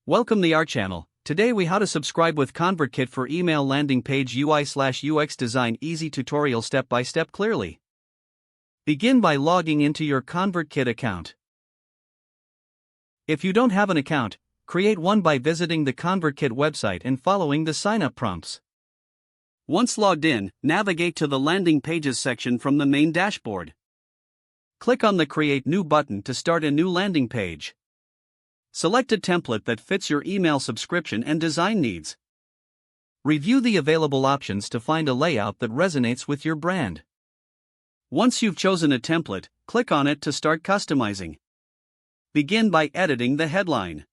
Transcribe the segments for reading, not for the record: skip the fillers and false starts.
Welcome to our channel. Today we how to subscribe with ConvertKit for email landing page UI/UX design easy tutorial step by step clearly. Begin by logging into your ConvertKit account. If you don't have an account, create one by visiting the ConvertKit website and following the sign-up prompts. Once logged in, navigate to the landing pages section from the main dashboard. Click on the Create New button to start a new landing page. Select a template that fits your email subscription and design needs. Review the available options to find a layout that resonates with your brand. Once you've chosen a template, click on it to start customizing. Begin by editing the headline.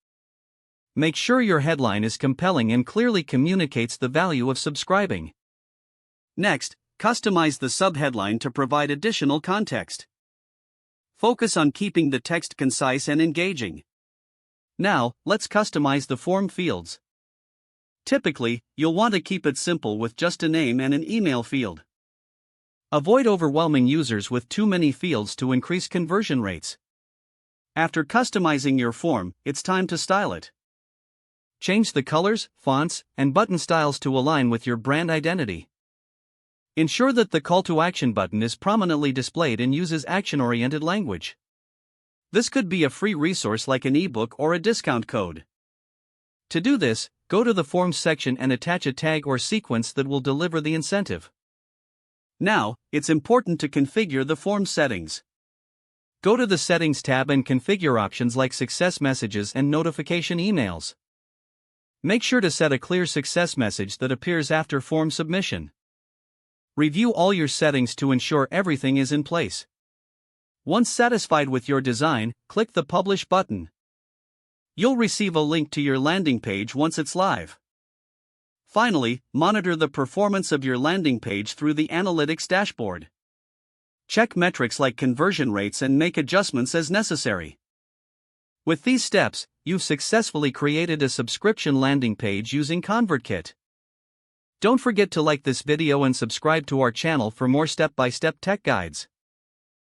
Make sure your headline is compelling and clearly communicates the value of subscribing. Next, customize the subheadline to provide additional context. Focus on keeping the text concise and engaging. Now, let's customize the form fields. Typically, you'll want to keep it simple with just a name and an email field. Avoid overwhelming users with too many fields to increase conversion rates. After customizing your form, it's time to style it. Change the colors, fonts, and button styles to align with your brand identity. Ensure that the call to action button is prominently displayed and uses action-oriented language. This could be a free resource like an ebook or a discount code. To do this, go to the Forms section and attach a tag or sequence that will deliver the incentive. Now, it's important to configure the form settings. Go to the Settings tab and configure options like success messages and notification emails. Make sure to set a clear success message that appears after form submission. Review all your settings to ensure everything is in place. Once satisfied with your design, click the Publish button. You'll receive a link to your landing page once it's live. Finally, monitor the performance of your landing page through the Analytics dashboard. Check metrics like conversion rates and make adjustments as necessary. With these steps, you've successfully created a subscription landing page using ConvertKit. Don't forget to like this video and subscribe to our channel for more step-by-step tech guides.